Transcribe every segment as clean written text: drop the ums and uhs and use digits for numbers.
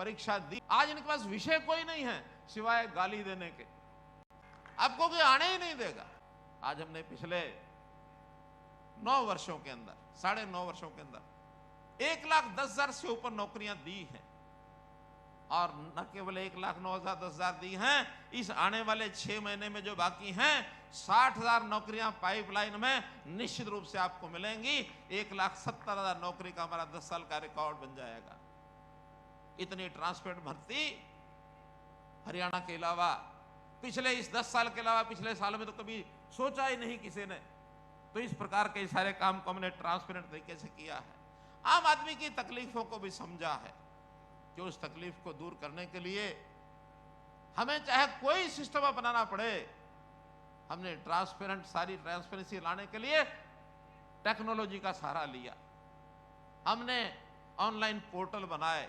परीक्षा दी। आज इनके पास विषय कोई नहीं है सिवाय गाली देने के, आपको कोई आने ही नहीं देगा। आज हमने पिछले 9 वर्षों के अंदर, 9.5 वर्षों के अंदर 1,10,000 से ऊपर नौकरियां दी हैं, और न केवल 1,09,000 10,000 दी हैं, इस आने वाले 6 महीने में जो बाकी हैं 60,000 नौकरियां पाइपलाइन में निश्चित रूप से आपको मिलेंगी। 1,70,000 नौकरी का हमारा 10 साल का रिकॉर्ड बन जाएगा। इतनी ट्रांसपेरेंट भर्ती हरियाणा के अलावा, पिछले इस 10 साल के अलावा पिछले सालों में तो कभी सोचा ही नहीं किसी ने। तो इस प्रकार के सारे काम को हमने ट्रांसपेरेंट तरीके से किया है। आम आदमी की तकलीफों को भी समझा है कि उस तकलीफ को दूर करने के लिए हमें चाहे कोई सिस्टम अपनाना पड़े, हमने सारी ट्रांसपेरेंसी लाने के लिए टेक्नोलॉजी का सहारा लिया। हमने ऑनलाइन पोर्टल बनाए,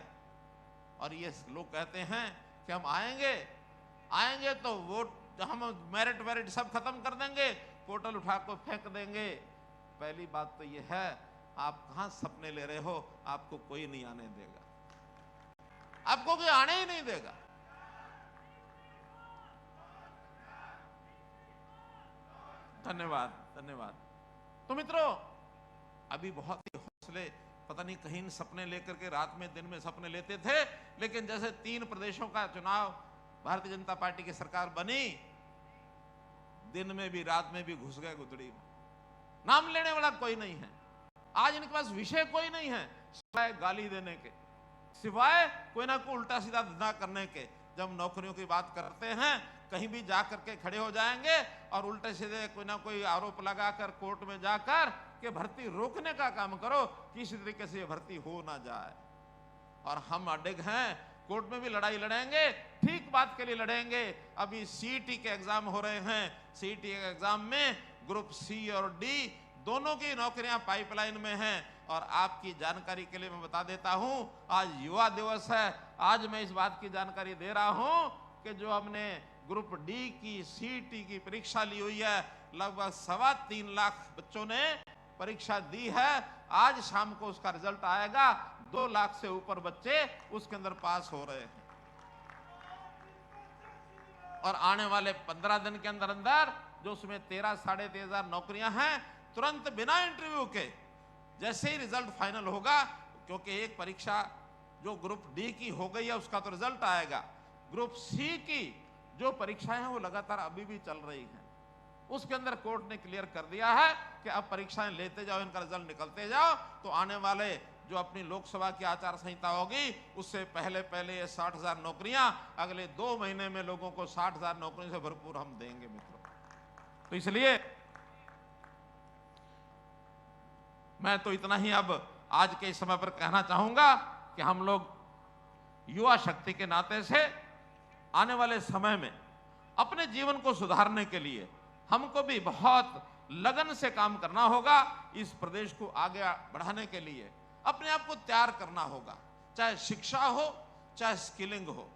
और ये लोग कहते हैं कि हम आएंगे तो वोट, हम मेरिट सब खत्म कर देंगे, पोर्टल उठा को फेंक देंगे। पहली बात तो ये है, आप कहां सपने ले रहे हो, आपको कोई नहीं आने देगा, आपको कोई आने ही नहीं देगा। धन्यवाद। तो मित्रों, अभी बहुत ही हौसले, पता नहीं कहीं सपने लेकर के रात में दिन में सपने लेते थे, लेकिन जैसे 3 प्रदेशों का चुनाव भारतीय जनता पार्टी की सरकार बनी, दिन में भी रात में भी घुस गए गुदड़ी में। नाम लेने वाला कोई नहीं है। आज इनके पास विषय कोई नहीं है सिवाय गाली देने के, सिवाय कोई ना कोई उल्टा सीधा धंधा करने के। जब नौकरियों की बात करते हैं, कहीं भी जाकर के खड़े हो जाएंगे और उल्टे सीधे कोई ना कोई आरोप लगाकर कोर्ट में जाकर के भर्ती रोकने का काम करो, किसी तरीके से ये भर्ती हो ना जाए। और हम अडिग हैं, कोर्ट में भी लड़ाई लड़ेंगे, ठीक बात के लिए लड़ेंगे। अभी सीईटी के एग्जाम हो रहे हैं, सीईटी के एग्जाम में ग्रुप सी और डी दोनों की नौकरियां पाइपलाइन में हैं। और आपकी जानकारी के लिए मैं बता देता हूं, आज युवा दिवस है। आज मैं इस बात की जानकारी दे रहा हूं कि जो हमने ग्रुप डी की सीईटी की परीक्षा ली हुई है, लगभग 3.25 लाख बच्चों ने परीक्षा दी है। आज शाम को उसका रिजल्ट आएगा। 2 लाख से ऊपर बच्चे उसके अंदर पास हो रहे हैं, और आने वाले 15 दिन के अंदर अंदर जो उसमें 13-13,500 नौकरियां हैं, तुरंत बिना इंटरव्यू के जैसे ही रिजल्ट फाइनल होगा, क्योंकि एक परीक्षा जो ग्रुप डी की हो गई है उसका तो रिजल्ट आएगा, ग्रुप सी की जो परीक्षाएं हैं वो लगातार अभी भी चल रही हैं। उसके अंदर कोर्ट ने क्लियर कर दिया है कि अब परीक्षाएं लेते जाओ, इनका रिजल्ट निकलते जाओ, तो आने वाले जो अपनी लोकसभा की आचार संहिता होगी उससे पहले ये 60,000 नौकरियां अगले 2 महीने में लोगों को 60,000 नौकरियों से भरपूर हम देंगे मित्रों। तो इसलिए मैं तो इतना ही अब आज के इस समय पर कहना चाहूंगा कि हम लोग युवा शक्ति के नाते से आने वाले समय में अपने जीवन को सुधारने के लिए हमको भी बहुत लगन से काम करना होगा। इस प्रदेश को आगे बढ़ाने के लिए अपने आप को तैयार करना होगा, चाहे शिक्षा हो चाहे स्किलिंग हो।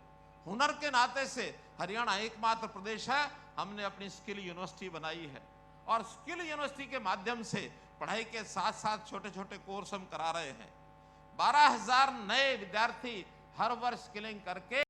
हुनर के नाते से हरियाणा एकमात्र प्रदेश है, हमने अपनी स्किल यूनिवर्सिटी बनाई है, और स्किल यूनिवर्सिटी के माध्यम से पढ़ाई के साथ साथ छोटे छोटे कोर्स हम करा रहे हैं। 12,000 नए विद्यार्थी हर वर्ष स्किलिंग करके